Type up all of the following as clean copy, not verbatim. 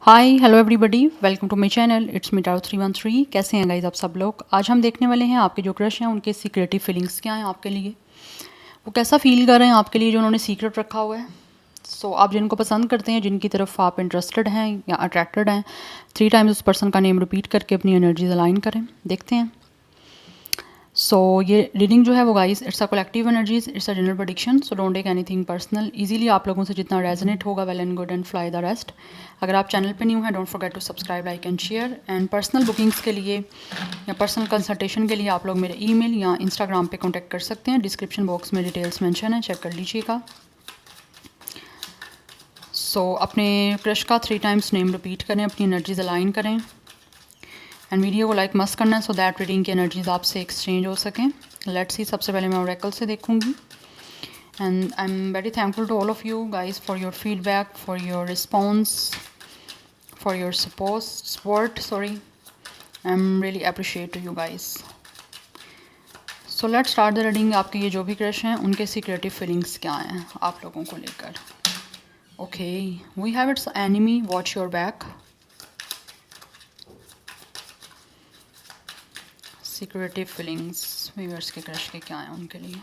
Hi hello everybody, welcome to my channel. It's me Taro 313। कैसे हैं guys आप सब लोग? आज हम देखने वाले हैं आपके जो क्रश हैं उनके सीक्रेटिव फीलिंग्स क्या हैं आपके लिए, वो कैसा फील कर रहे हैं आपके लिए जो उन्होंने सीक्रेट रखा हुआ है। सो आप जिनको पसंद करते हैं, जिनकी तरफ आप इंटरेस्टेड हैं या अट्रैक्टेड हैं, 3 टाइम्स उस पर्सन का नेम रिपीट करके अपनी एनर्जीज अलाइन करें। देखते हैं। सो ये रीडिंग जो है वो guys, it's a collective energies, it's a general prediction, so don't take anything personal. Easily आप लोगों से जितना रेजोनेट होगा, well and good, and fly the rest. अगर आप चैनल पे न्यू हैं, don't forget to subscribe, like and share. And personal bookings के लिए या पर्सनल कंसल्टेशन के लिए आप लोग मेरे ईमेल या इंस्टाग्राम पे कांटेक्ट कर सकते हैं। डिस्क्रिप्शन बॉक्स में डिटेल्स मेंशन है, चेक कर लीजिएगा। सो अपने क्रश का 3 टाइम्स नेम रिपीट करें, अपनी एनर्जीज अलाइन करें एंड वीडियो को लाइक मस्ट करना है सो दैट रीडिंग की एनर्जीज आपसे एक्सचेंज हो सकें। लेट्स सी, सबसे पहले मैं ओरेकल से देखूंगी। And I am very thankful to all of you guys for your feedback, for your response, for your support sorry. I am really appreciate to you guys. So let's start the reading. आपके ये जो भी crush हैं उनके secretive feelings क्या हैं आप लोगों को लेकर। Okay, we have it's enemy, watch your back. Secretive feelings viewers के क्रश के क्या हैं उनके लिए।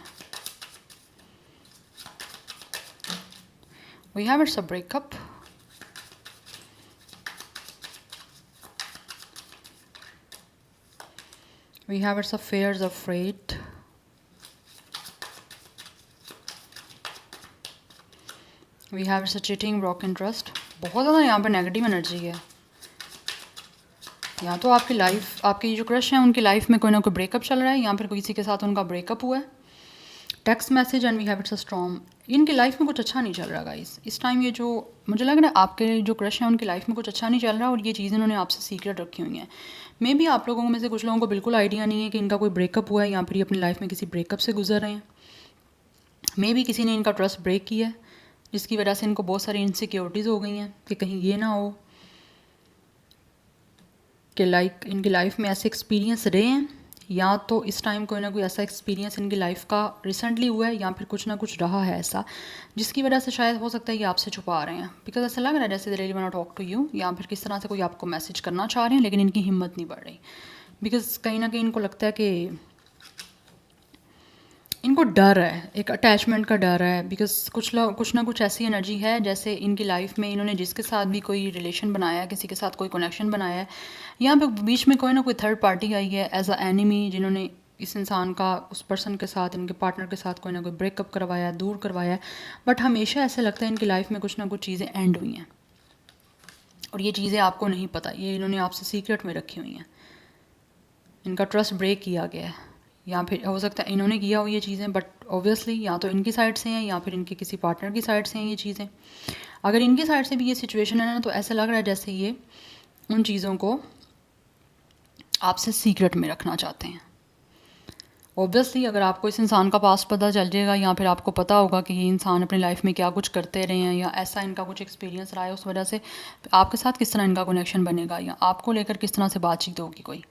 We have it's a breakup. We have it's a fears afraid। We have it's a cheating, broken trust। बहुत ज़्यादा यहाँ पर नेगेटिव एनर्जी है। या तो आपकी लाइफ, आपके जो क्रश हैं उनकी लाइफ में कोई ना कोई ब्रेकअप चल रहा है, या फिर किसी के साथ उनका ब्रेकअप हुआ है। Text message and we have it's a storm. इनकी लाइफ में कुछ अच्छा नहीं चल रहा गाइस इस टाइम। ये जो मुझे लग रहा है आपके जो क्रश हैं उनकी लाइफ में कुछ अच्छा नहीं चल रहा, और ये चीज़ें इन्होंने आपसे सीक्रेट रखी हुई हैं। मे बी आप लोगों में से कुछ लोगों को बिल्कुल आइडिया नहीं है कि इनका कोई ब्रेकअप हुआ है, या फिर ये अपनी लाइफ में किसी ब्रेकअप से गुजर रहे हैं। मे बी किसी ने इनका ट्रस्ट ब्रेक किया है, जिसकी वजह से इनको बहुत सारी इनसिक्योरिटीज़ हो गई हैं कि कहीं ये ना हो कि लाइक इनकी लाइफ में ऐसे एक्सपीरियंस रहे हैं, या तो इस टाइम कोई ना कोई ऐसा एक्सपीरियंस इनकी लाइफ का रिसेंटली हुआ है, या फिर कुछ ना कुछ रहा है ऐसा जिसकी वजह से शायद हो सकता है ये आपसे छुपा रहे हैं। बिकॉज ऐसा लग रहा है जैसे they really want to talk to you, या फिर किस तरह से कोई आपको मैसेज करना चाह रहे हैं लेकिन इनकी हिम्मत नहीं बढ़ रही। बिकॉज कहीं ना कहीं इनको लगता है कि इनको डर है, एक अटैचमेंट का डर है। बिकॉज कुछ ना कुछ ऐसी एनर्जी है जैसे इनकी लाइफ में इन्होंने जिसके साथ भी कोई रिलेशन बनाया है, किसी के साथ कोई कनेक्शन बनाया है, यहाँ पे बीच में कोई ना कोई थर्ड पार्टी आई है एज अ एनिमी, जिन्होंने इस इंसान का उस पर्सन के साथ, इनके पार्टनर के साथ कोई ना कोई ब्रेकअप करवाया है, दूर करवाया है। बट हमेशा ऐसा लगता है इनकी लाइफ में कुछ ना कुछ चीज़ें एंड हुई हैं, और ये चीज़ें आपको नहीं पता, ये इन्होंने आपसे सीक्रेट में रखी हुई हैं। इनका ट्रस्ट ब्रेक किया गया है, या फिर हो सकता है इन्होंने किया हो ये चीज़ें, बट ऑब्वियसली या तो इनकी साइड से हैं या फिर इनके किसी पार्टनर की साइड से हैं ये चीज़ें। अगर इनकी साइड से भी ये सिचुएशन है ना, तो ऐसा लग रहा है जैसे ये उन चीज़ों को आपसे सीक्रेट में रखना चाहते हैं। ऑब्वियसली अगर आपको इस इंसान का पास्ट पता चल जाएगा, या फिर आपको पता होगा कि ये इंसान अपनी लाइफ में क्या कुछ करते रहे हैं, या ऐसा इनका कुछ एक्सपीरियंस रहा है, उस वजह से आपके साथ किस तरह इनका कनेक्शन बनेगा, या आपको लेकर किस तरह से बातचीत होगी कोई।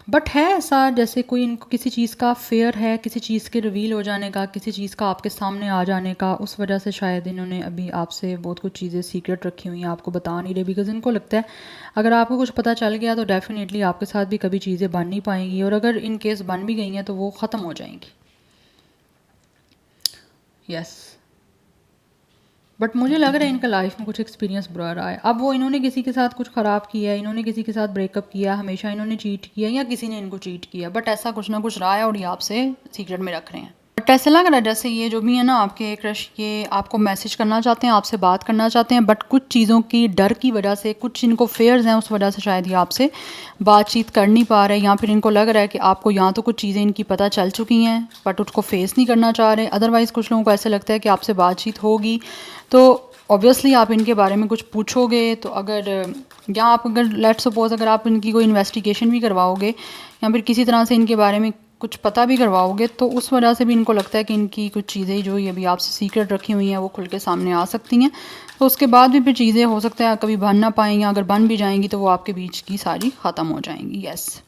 बट है ऐसा जैसे कोई इनको किसी चीज़ का फेयर है, किसी चीज़ के रिवील हो जाने का, किसी चीज़ का आपके सामने आ जाने का, उस वजह से शायद इन्होंने अभी आपसे बहुत कुछ चीज़ें सीक्रेट रखी हुई हैं, आपको बता नहीं रहे। बिकॉज इनको लगता है अगर आपको कुछ पता चल गया तो डेफिनेटली आपके साथ भी कभी चीज़ें बन नहीं पाएंगी, और अगर इन केस बन भी गई हैं तो वो ख़त्म हो जाएंगी। यस, बट मुझे लग रहा है इनका लाइफ में कुछ एक्सपीरियंस बुरा रहा है। अब वो इन्होंने किसी के साथ कुछ ख़राब किया है, इन्होंने किसी के साथ ब्रेकअप किया, हमेशा इन्होंने चीट किया, या किसी ने इनको चीट किया, बट ऐसा कुछ ना कुछ रहा है और ये आपसे सीक्रेट में रख रहे हैं। बट ऐसा लग रहा है जैसे ये जो भी है ना आपके क्रश, ये आपको मैसेज करना चाहते हैं, आपसे बात करना चाहते हैं, बट कुछ चीज़ों की डर की वजह से, कुछ इनको फेयर्स हैं, उस वजह से शायद ये आपसे बातचीत कर नहीं पा रहे, या फिर इनको लग रहा है कि आपको या तो कुछ चीज़ें इनकी पता चल चुकी हैं बट उसको फेस नहीं करना चाह रहे। अदरवाइज़ कुछ लोगों को ऐसा लगता है कि आपसे बातचीत होगी तो ऑब्वियसली आप इनके बारे में कुछ पूछोगे, तो अगर या आप अगर लेट सपोज अगर आप इनकी कोई इन्वेस्टिगेशन भी करवाओगे, या फिर किसी तरह से इनके बारे में कुछ पता भी करवाओगे, तो उस वजह से भी इनको लगता है कि इनकी कुछ चीज़ें जो ये भी आपसे सीक्रेट रखी हुई हैं वो खुल के सामने आ सकती हैं। तो उसके बाद भी फिर चीज़ें हो सकता है कभी बन ना पाएँ, या अगर बन भी जाएंगी तो वो आपके बीच की सारी ख़त्म हो जाएंगी। यस,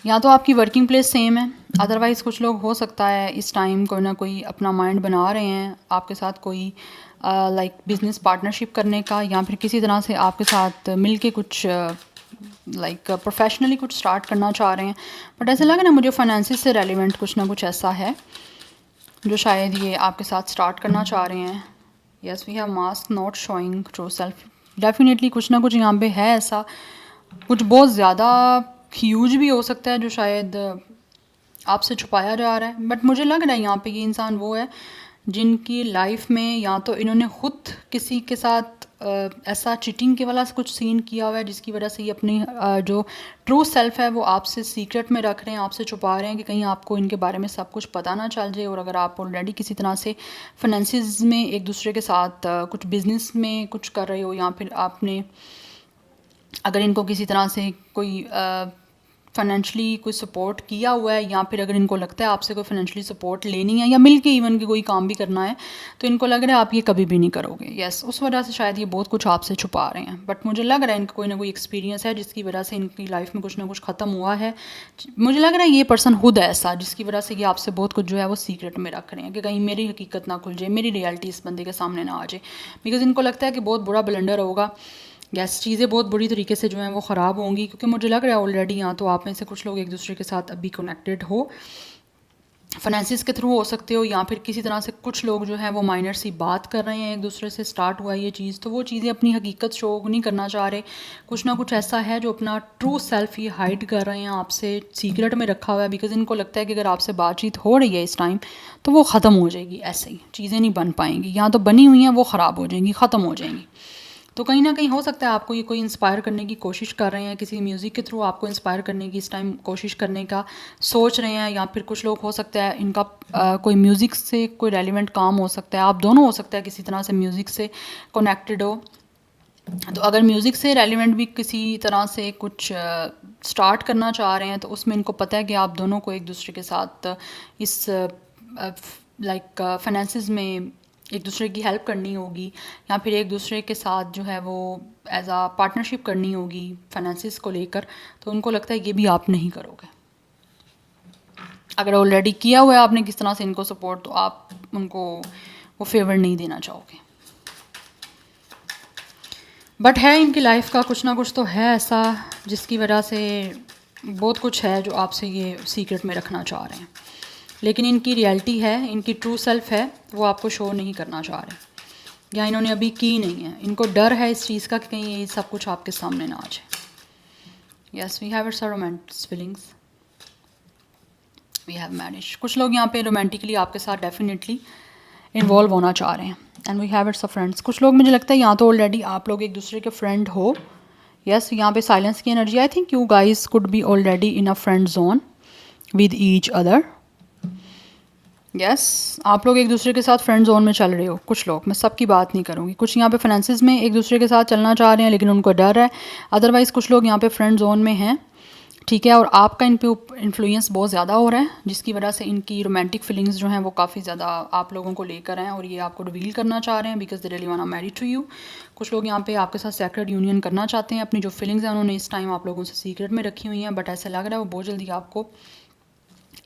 या तो आपकी वर्किंग प्लेस सेम है, अदरवाइज़ कुछ लोग हो सकता है इस टाइम कोई ना कोई अपना माइंड बना रहे हैं, आपके साथ कोई लाइक बिज़नेस पार्टनरशिप करने का, या फिर किसी तरह से आपके साथ मिल के कुछ लाइक प्रोफेशनली कुछ स्टार्ट करना चाह रहे हैं। बट ऐसा लगा ना मुझे फाइनेंसिस से रेलिवेंट कुछ ना कुछ ऐसा है जो शायद ये आपके साथ स्टार्ट करना चाह रहे हैं। Yes, we have mask not showing true self. Definitely कुछ ना कुछ यहाँ पे है ऐसा, कुछ बहुत ज़्यादा ह्यूज भी हो सकता है जो शायद आपसे छुपाया जा रहा है। बट मुझे लग रहा है यहाँ पे ये इंसान वो है जिनकी लाइफ में या तो इन्होंने खुद किसी के साथ ऐसा चीटिंग के वाला कुछ सीन किया हुआ है जिसकी वजह से ये अपनी जो ट्रू सेल्फ है वो आपसे सीक्रेट में रख रहे हैं, आपसे छुपा रहे हैं कि कहीं आपको इनके बारे में सब कुछ पता ना चल जाए। और अगर आप ऑलरेडी किसी तरह से फाइनेंसिस में एक दूसरे के साथ कुछ बिजनेस में कुछ कर रहे हो, या फिर आपने अगर इनको किसी तरह से कोई फाइनेंशली कोई सपोर्ट किया हुआ है, या फिर अगर इनको लगता है आपसे कोई फाइनेंशियली सपोर्ट लेनी है या मिल के इवन कि कोई काम भी करना है, तो इनको लग रहा है आप ये कभी भी नहीं करोगे। यस, उस वजह से शायद ये बहुत कुछ आपसे छुपा रहे हैं। बट मुझे लग रहा है इनका कोई ना कोई एक्सपीरियंस है जिसकी वजह से इनकी लाइफ में कुछ ना कुछ ख़त्म हुआ है। मुझे लग रहा है ये पर्सन खुद है ऐसा जिसकी वजह से ये आपसे बहुत कुछ जो है वो सीक्रेट में रख रहे हैं कि कहीं मेरी हकीकत ना खुल जाए, मेरी रियलिटी इस बंदे के सामने ना आ जाए। बिकॉज इनको लगता है कि बहुत बुरा ब्लंडर होगा, यस, चीज़ें बहुत बुरी तरीके से जो हैं वो ख़राब होंगी। क्योंकि मुझे लग रहा है ऑलरेडी यहाँ तो आप में से कुछ लोग एक दूसरे के साथ अभी कनेक्टेड हो, फाइनेंसिस के थ्रू हो सकते हो, या फिर किसी तरह से कुछ लोग जो हैं वो माइनर सी बात कर रहे हैं एक दूसरे से, स्टार्ट हुआ ये चीज़, तो वो चीज़ें अपनी हकीकत शो नहीं करना चाह रहे। कुछ ना कुछ ऐसा है जो अपना ट्रू सेल्फ ये हाइड कर रहे हैं, आपसे सीक्रेट में रखा हुआ है। बिकॉज इनको लगता है कि अगर आपसे बातचीत हो रही है इस टाइम तो वो ख़त्म हो जाएगी, ऐसे ही चीज़ें नहीं बन पाएंगी, या तो बनी हुई हैं वो ख़राब हो जाएंगी, ख़त्म हो जाएंगी। तो कहीं ना कहीं हो सकता है आपको ये कोई इंस्पायर करने की कोशिश कर रहे हैं, किसी म्यूज़िक के थ्रू आपको इंस्पायर करने की इस टाइम कोशिश करने का सोच रहे हैं। या फिर कुछ लोग हो सकता है इनका कोई म्यूज़िक से कोई रेलिवेंट काम हो सकता है, आप दोनों हो सकता है किसी तरह से म्यूज़िक से कनेक्टेड हो। तो अगर म्यूज़िक से रेलिवेंट भी किसी तरह से कुछ स्टार्ट करना चाह रहे हैं तो उसमें इनको पता है कि आप दोनों को एक दूसरे के साथ इस लाइक फाइनेंसिस में एक दूसरे की हेल्प करनी होगी, या फिर एक दूसरे के साथ जो है वो एज आ पार्टनरशिप करनी होगी फाइनेंसिस को लेकर। तो उनको लगता है ये भी आप नहीं करोगे। अगर ऑलरेडी किया हुआ है आपने किस तरह से इनको सपोर्ट, तो आप उनको वो फेवर नहीं देना चाहोगे। बट है इनकी लाइफ का कुछ ना कुछ तो है ऐसा जिसकी वजह से बहुत कुछ है जो आपसे ये सीक्रेट में रखना चाह रहे हैं। लेकिन इनकी रियलिटी है, इनकी ट्रू सेल्फ है, वो आपको शो नहीं करना चाह रहे, या इन्होंने अभी की नहीं है। इनको डर है इस चीज़ का कि कहीं ये सब कुछ आपके सामने ना आ जाए। Yes, we have its romantic feelings, we have marriage. कुछ लोग यहाँ पे रोमांटिकली आपके साथ डेफिनेटली इन्वॉल्व होना चाह रहे हैं। And we have its friends. कुछ लोग मुझे लगता है यहाँ तो ऑलरेडी आप लोग एक दूसरे के फ्रेंड हो। यस, यहाँ पे साइलेंस की energy. I think you guys could be already in a friend zone with each other. Yes, आप लोग एक दूसरे के साथ फ्रेंड जोन में चल रहे हो। कुछ लोग, मैं सबकी बात नहीं करूँगी, कुछ यहाँ पे फाइनेंसिस में एक दूसरे के साथ चलना चाह रहे हैं लेकिन उनको डर है। अदरवाइज़ कुछ लोग यहाँ पे फ्रेंड जोन में हैं, ठीक है। और आपका इन पे इन्फ्लुएंस बहुत ज़्यादा हो रहा है जिसकी वजह से इनकी रोमांटिक फीलिंग्स जो हैं वो काफ़ी ज़्यादा आप लोगों को लेकर हैं, और ये आपको रिवील करना चाह रहे हैं because they really want marry to you. कुछ लोग यहाँ पे आपके साथ सेक्रेट यूनियन करना चाहते हैं। अपनी जो फीलिंग्स हैं उन्होंने इस टाइम आप लोगों से सीक्रेट में रखी हुई हैं, बट ऐसा लग रहा है वो बहुत जल्दी आपको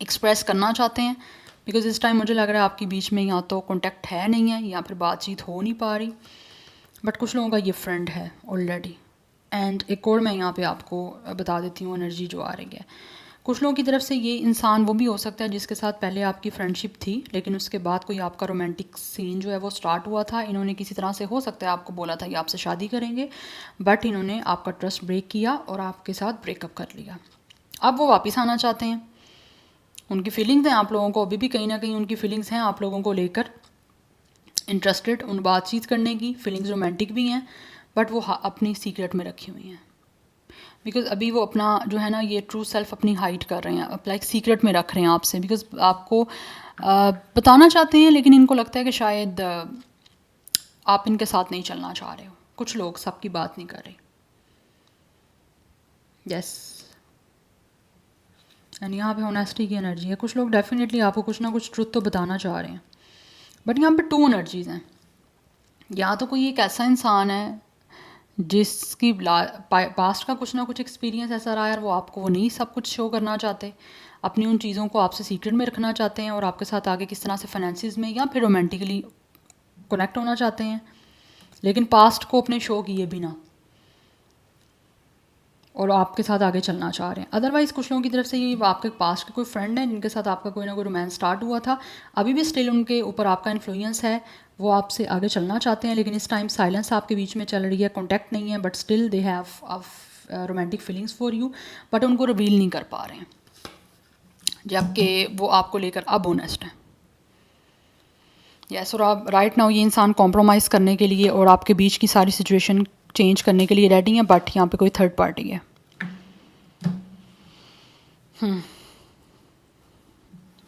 एक्सप्रेस करना चाहते हैं। बिकॉज इस टाइम मुझे लग रहा है आपके बीच में या तो कॉन्टैक्ट है नहीं है, या फिर बातचीत हो नहीं पा रही। बट कुछ लोगों का ये फ्रेंड है ऑलरेडी। एंड एक और मैं यहाँ पे आपको बता देती हूँ एनर्जी जो आ रही है। कुछ लोगों की तरफ से ये इंसान वो भी हो सकता है जिसके साथ पहले आपकी फ्रेंडशिप थी, लेकिन उसके बाद कोई आपका रोमांटिक सीन जो है वो स्टार्ट हुआ था। इन्होंने किसी तरह से हो सकता है आपको बोला था कि आपसे शादी करेंगे, बट इन्होंने आपका ट्रस्ट ब्रेक किया और आपके साथ ब्रेकअप कर लिया। अब वो वापस आना चाहते हैं। उनकी फीलिंग्स हैं आप लोगों को, अभी भी कहीं ना कहीं उनकी फीलिंग्स हैं आप लोगों को लेकर, इंटरेस्टेड उन बातचीत करने की फीलिंग्स रोमांटिक भी हैं, बट वो अपनी सीक्रेट में रखी हुई हैं। बिकॉज अभी वो अपना जो है ना ये ट्रू सेल्फ अपनी हाइड कर रहे हैं, लाइक सीक्रेट में रख रहे हैं आपसे। बिकॉज आपको बताना चाहते हैं लेकिन इनको लगता है कि शायद आप इनके साथ नहीं चलना चाह रहे हो। कुछ लोग, सबकी बात नहीं कर रहे। यस, एंड यहाँ पे ऑनेस्टी की एनर्जी है। कुछ लोग डेफिनेटली आपको कुछ ना कुछ ट्रुथ तो बताना चाह रहे हैं, बट यहाँ पे टू एनर्जीज़ हैं। या तो कोई एक ऐसा इंसान है जिसकी पास्ट का कुछ ना कुछ एक्सपीरियंस ऐसा रहा है, वो आपको वो नहीं सब कुछ शो करना चाहते, अपनी उन चीज़ों को आपसे सीक्रेट में रखना चाहते हैं, और आपके साथ आगे किस तरह से फाइनेंसिस में या फिर रोमांटिकली कनेक्ट होना चाहते हैं, लेकिन पास्ट को अपने शो किए बिना और आपके साथ आगे चलना चाह रहे हैं। अदरवाइज़ कुछ लोगों की तरफ से ये आपके पास्ट के कोई फ्रेंड हैं जिनके साथ आपका कोई ना कोई रोमांस स्टार्ट हुआ था, अभी भी स्टिल उनके ऊपर आपका इन्फ्लुएंस है, वो आपसे आगे चलना चाहते हैं, लेकिन इस टाइम साइलेंस आपके बीच में चल रही है, कॉन्टैक्ट नहीं है, but still they have romantic feelings for you, but उनको रिवील नहीं कर पा रहे हैं, जबकि वो आपको लेकर अब ऑनेस्ट हैं। यस, और आप राइट नाउ ये इंसान कॉम्प्रोमाइज़ करने के लिए और आपके बीच की सारी सिचुएशन चेंज करने के लिए रेडी है, बट यहाँ पे कोई थर्ड पार्टी है।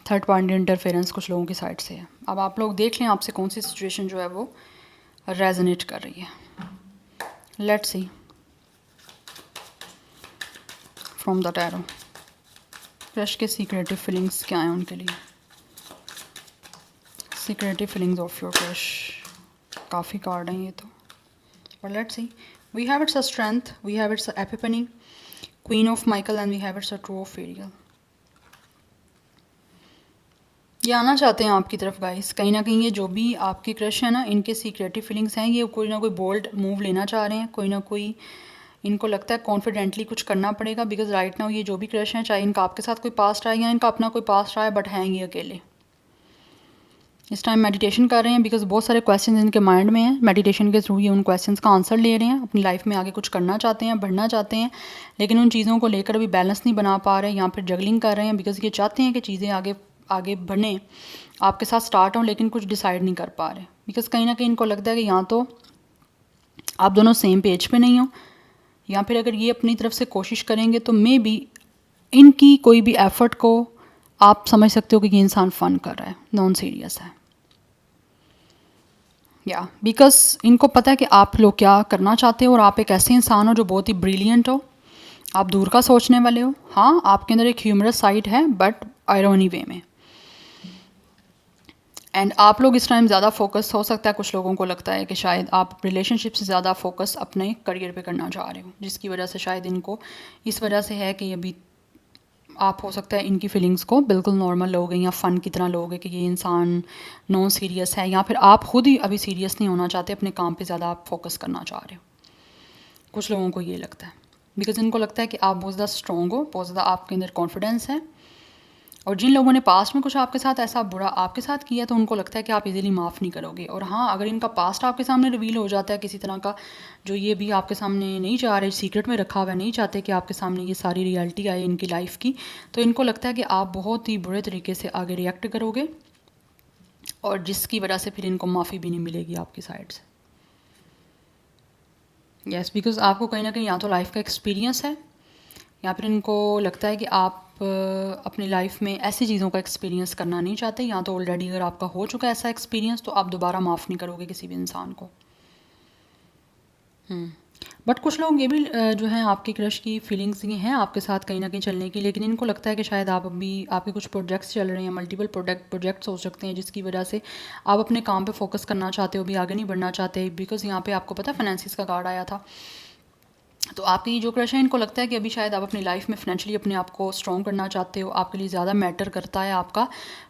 थर्ड पार्टी इंटरफेरेंस कुछ लोगों की साइड से है। अब आप लोग देख लें आपसे कौन सी सिचुएशन जो है वो रेजोनेट कर रही है। Let's see from the tarot, crush के सीक्रेटिव फीलिंग्स क्या हैं उनके लिए, secretive feelings of your crush. काफ़ी कार्ड हैं ये तो, but let's see. We have its a strength, we have its a epiphany, queen of Michael, and we have its a true of Ariel. ये आना चाहते हैं आपकी तरफ गाइस, कहीं ना कहीं ये जो भी आपके क्रश है ना, इनके सीक्रेटिव फीलिंग्स हैं, ये कोई ना कोई बोल्ड मूव लेना चाह रहे हैं, कोई ना कोई इनको लगता है कॉन्फिडेंटली कुछ करना पड़ेगा, बिकॉज राइट नाउ ये जो भी क्रश हैं, चाहे इनका आपके साथ कोई पास्ट आए या इनका अपना कोई पास्ट आए, बट हैं ये अकेले इस टाइम मेडिटेशन कर रहे हैं, बिकॉज बहुत सारे क्वेश्चन इनके माइंड में हैं। मेडिटेशन के थ्रू ये उन क्वेश्चंस का आंसर ले रहे हैं, अपनी लाइफ में आगे कुछ करना चाहते हैं, बढ़ना चाहते हैं, लेकिन उन चीज़ों को लेकर अभी बैलेंस नहीं बना पा रहे हैं, यहाँ पर जगलिंग कर रहे हैं, बिकॉज ये चाहते हैं कि चीज़ें आगे आगे बढ़ें, आपके साथ स्टार्ट हों, लेकिन कुछ डिसाइड नहीं कर पा रहे, बिकॉज कहीं ना कहीं इनको लगता है कि यहाँ तो आप दोनों सेम पेज पे नहीं हो, या फिर अगर ये अपनी तरफ से कोशिश करेंगे तो मे बी इनकी कोई भी एफर्ट को आप समझ सकते हो कि ये इंसान फ़न कर रहा है, नॉन सीरियस है। या बिकॉज इनको पता है कि आप लोग क्या करना चाहते हो, और आप एक ऐसे इंसान हो जो बहुत ही ब्रिलियंट हो, आप दूर का सोचने वाले हो। हाँ, आपके अंदर एक ह्यूमरस साइड है, बट आयरनी वे में। एंड आप लोग इस टाइम ज़्यादा फोकस हो सकता है, कुछ लोगों को लगता है कि शायद आप रिलेशनशिप से ज़्यादा फोकस अपने करियर पे करना चाह रहे हो, जिसकी वजह से शायद इनको इस वजह से है कि अभी आप हो सकता है इनकी फीलिंग्स को बिल्कुल नॉर्मल लोगे या फ़न की तरह लोगे कि ये इंसान नॉन सीरियस है, या फिर आप खुद ही अभी सीरियस नहीं होना चाहते, अपने काम पे ज़्यादा आप फोकस करना चाह रहे हो। कुछ लोगों को ये लगता है, बिकॉज इनको लगता है कि आप बहुत ज़्यादा स्ट्रॉन्ग हो, बहुत ज़्यादा आपके अंदर कॉन्फिडेंस है, और जिन लोगों ने पास्ट में कुछ आपके साथ ऐसा बुरा आपके साथ किया तो उनको लगता है कि आप इजीली माफ़ नहीं करोगे। और हाँ, अगर इनका पास्ट आपके सामने रिवील हो जाता है किसी तरह का, जो ये भी आपके सामने नहीं चाह रहे, सीक्रेट में रखा हुआ है, नहीं चाहते कि आपके सामने ये सारी रियलिटी आए इनकी लाइफ की, तो इनको लगता है कि आप बहुत ही बुरे तरीके से आगे रिएक्ट करोगे, और जिसकी वजह से फिर इनको माफ़ी भी नहीं मिलेगी आपकी साइड से। यस, बिकॉज आपको कहीं ना कहीं या तो लाइफ का एक्सपीरियंस है, या फिर इनको लगता है कि आप अपनी लाइफ में ऐसी चीज़ों का एक्सपीरियंस करना नहीं चाहते, या तो ऑलरेडी अगर आपका हो चुका है ऐसा एक्सपीरियंस तो आप दोबारा माफ़ नहीं करोगे किसी भी इंसान को। बट कुछ लोग ये भी जो हैं आपकी क्रश की फीलिंग्स ये हैं आपके साथ कहीं ना कहीं चलने की, लेकिन इनको लगता है कि शायद आप अभी आपके कुछ प्रोजेक्ट्स चल रहे हैं, मल्टीपल प्रोजेक्ट्स हो सकते हैं, जिसकी वजह से आप अपने काम पे फोकस करना चाहते हो, भी आगे नहीं बढ़ना चाहते, बिकॉज यहाँ पे आपको पता है फाइनेंसिस का कार्ड आया था। तो आपकी जो क्रश है इनको लगता है कि अभी शायद आप अपनी लाइफ में फाइनेंशियली अपने आप को स्ट्रॉन्ग करना चाहते हो, आपके लिए ज़्यादा मैटर करता है आपका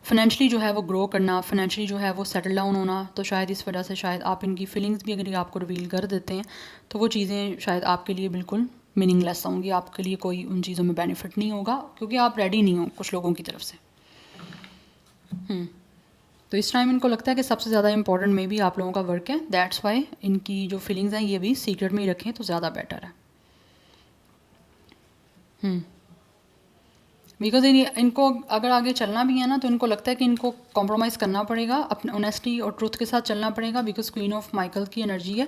फाइनेंशियली जो है वो ग्रो करना, फाइनेंशियली जो है वो सेटल डाउन होना। तो शायद इस वजह से शायद आप इनकी फीलिंग्स भी अगर आपको रिवील कर देते हैं तो वो चीज़ें शायद आपके लिए बिल्कुल मीनिंगलेस होंगी, आपके लिए कोई उन चीज़ों में बेनिफिट नहीं होगा, क्योंकि आप रेडी नहीं हो कुछ लोगों की तरफ से। तो इस टाइम इनको लगता है कि सबसे ज़्यादा इंपॉर्टेंट में भी आप लोगों का वर्क है, दैट्स वाई इनकी जो फीलिंग्स हैं ये भी सीक्रेट में ही रखें तो ज़्यादा बेटर है। बिकॉज इनको अगर आगे चलना भी है ना तो इनको लगता है कि इनको कॉम्प्रोमाइज़ करना पड़ेगा, अपने ऑनेस्टी और ट्रूथ के साथ चलना पड़ेगा, बिकॉज क्वीन ऑफ माइकल की एनर्जी है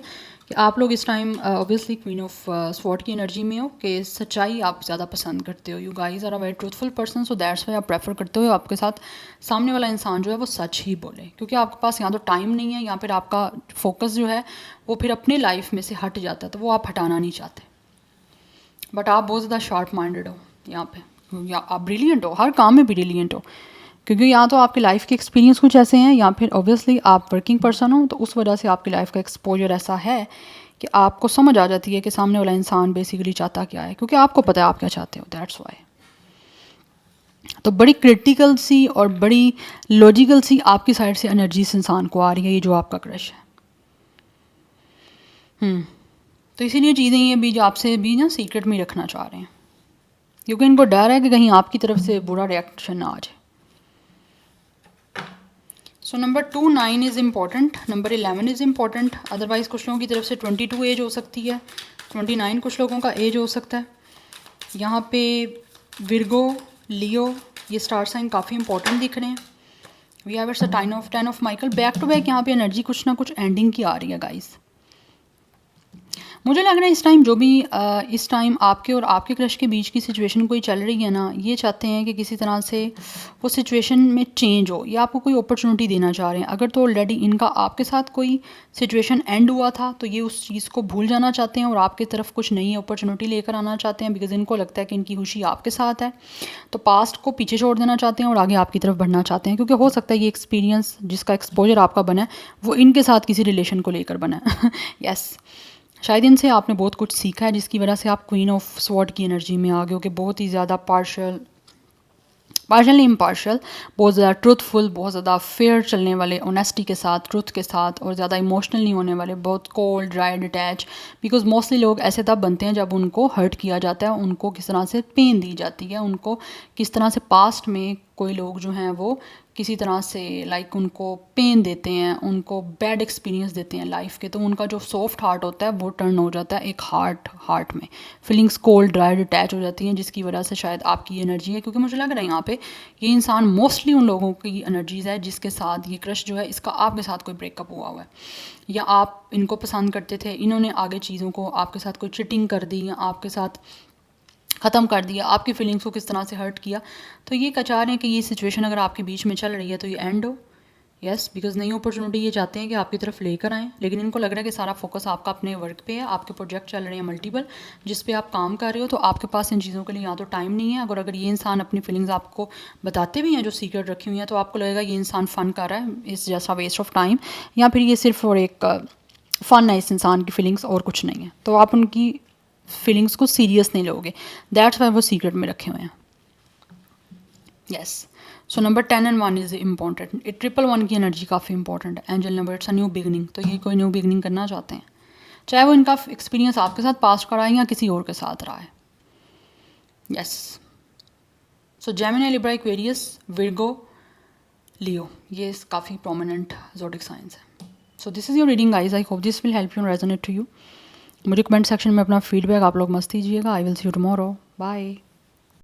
कि आप लोग इस time obviously queen of sword की एनर्जी में हो कि सच्चाई आप ज़्यादा पसंद करते हो। You guys are a very truthful person, so that's why आप प्रेफर करते हो आपके साथ सामने वाला इंसान जो है वो सच ही बोले, क्योंकि आपके पास यहाँ तो टाइम नहीं है, या फिर आपका फोकस जो है वो फिर अपने लाइफ में से हट जाता है, तो वो आप हटाना नहीं चाहते। बट आप बहुत ज़्यादा शार्प माइंडेड हो यहाँ पे, या आप ब्रिलियंट हो, हर काम में ब्रिलियंट हो, क्योंकि या तो आपकी लाइफ के एक्सपीरियंस कुछ ऐसे हैं, या फिर ऑब्वियसली आप वर्किंग पर्सन हो, तो उस वजह से आपकी लाइफ का एक्सपोजर ऐसा है कि आपको समझ आ जाती है कि सामने वाला इंसान बेसिकली चाहता क्या है, क्योंकि आपको पता है आप क्या चाहते हो, दैट्स वाई। तो बड़ी क्रिटिकल सी और बड़ी लॉजिकल सी आपकी साइड से एनर्जी इस इंसान को आ रही है, ये जो आपका क्रश है। तो इसीलिए चीज़ें ये भी जो आपसे भी ना सीक्रेट में ही रखना चाह रहे हैं, क्योंकि इनको डर है कि कहीं आपकी तरफ से बुरा रिएक्शन ना आ जाए। So number 2 9 is important, number 11 is important. Otherwise कुछ लोगों की तरफ से 22 एज हो सकती है, 29 कुछ लोगों का एज हो सकता है। यहाँ पे विर्गो, लियो, ये स्टार साइन काफ़ी इंपॉर्टेंट दिख रहे हैं। We have it's a 10 of Michael, back to back यहाँ पे एनर्जी कुछ ना कुछ एंडिंग की आ रही है गाइस। मुझे लग रहा है इस टाइम जो भी इस टाइम आपके और आपके क्रश के बीच की सिचुएशन कोई चल रही है ना, ये चाहते हैं कि किसी तरह से वो सिचुएशन में चेंज हो, या आपको कोई अपॉर्चुनिटी देना चाह रहे हैं। अगर तो ऑलरेडी इनका आपके साथ कोई सिचुएशन एंड हुआ था तो ये उस चीज़ को भूल जाना चाहते हैं और आपकी तरफ कुछ नई अपॉर्चुनिटी लेकर आना चाहते हैं, बिकॉज इनको लगता है कि इनकी खुशी आपके साथ है। तो पास्ट को पीछे छोड़ देना चाहते हैं और आगे आपकी तरफ बढ़ना चाहते हैं, क्योंकि हो सकता है ये एक्सपीरियंस जिसका एक्सपोजर आपका बना है वो इनके साथ किसी रिलेशन को लेकर बना है। यस शायद इनसे आपने बहुत कुछ सीखा है, जिसकी वजह से आप क्वीन ऑफ स्वॉर्ड की एनर्जी में आ गए हो कि बहुत ही ज़्यादा पार्शली इम्पार्शल, बहुत ज़्यादा ट्रूथफुल, बहुत ज़्यादा फेयर चलने वाले, ऑनेस्टी के साथ, ट्रूथ के साथ, और ज़्यादा इमोशनल नहीं होने वाले, बहुत cold, dry, detach. Because mostly लोग ऐसे तब बनते हैं जब उनको हर्ट किया जाता है, उनको किस तरह से पेन दी जाती है, उनको किस तरह से पास्ट में कोई लोग जो हैं वो किसी तरह से लाइक उनको पेन देते हैं, उनको बैड एक्सपीरियंस देते हैं लाइफ के, तो उनका जो सॉफ्ट हार्ट होता है वो टर्न हो जाता है एक हार्ट में, फीलिंग्स कोल्ड, ड्राई, डिटैच हो जाती हैं, जिसकी वजह से शायद आपकी एनर्जी है। क्योंकि मुझे लग रहा है यहाँ पे ये इंसान मोस्टली उन लोगों की एनर्जीज है जिसके साथ ये क्रश जो है इसका आपके साथ कोई ब्रेकअप हुआ हुआ है, या आप इनको पसंद करते थे, इन्होंने आगे चीज़ों को आपके साथ कोई चिटिंग कर दी या आपके साथ ख़त्म कर दिया, आपकी फीलिंग्स को किस तरह से हर्ट किया। तो ये चाह रहे हैं कि ये सिचुएशन अगर आपके बीच में चल रही है तो ये एंड हो। यस बिकॉज नई अपॉर्चुनिटी ये चाहते हैं कि आपकी तरफ लेकर आएँ, लेकिन इनको लग रहा है कि सारा फोकस आपका अपने वर्क पे है, आपके प्रोजेक्ट चल रहे हैं मल्टीपल जिस पे आप काम कर रहे हो, तो आपके पास इन चीज़ों के लिए या तो टाइम नहीं है। अगर ये इंसान अपनी फीलिंग्स आपको बताते भी हैं जो सीक्रेट रखी हुई हैं, तो आपको लगेगा ये इंसान फ़न कर रहा है, इस जैसा वेस्ट ऑफ टाइम, या फिर ये सिर्फ और एक फ़न है इस इंसान की फीलिंग्स और कुछ नहीं है, तो आप उनकी फीलिंग्स को सीरियस नहीं लोगे। दैट्स वाई वो सीक्रेट में रखे हुए हैं। Yes so number 10 and 1 is important. 111 की एनर्जी काफ़ी इंपॉर्टेंट है। Angel number, it's a new beginning, तो ये कोई न्यू बिगनिंग करना चाहते हैं, चाहे वो इनका एक्सपीरियंस आपके साथ पास करा है या किसी और के साथ रहा है। Yes so Gemini, Libra, Aquarius, Virgo, Leo, ये काफ़ी प्रोमिनेंट ज़ोडिक साइंस है। So this is your reading guys, I hope this will help you resonate to you. मुझे कमेंट सेक्शन में अपना फीडबैक आप लोग मस्त दीजिएगा। I will see you tomorrow, bye.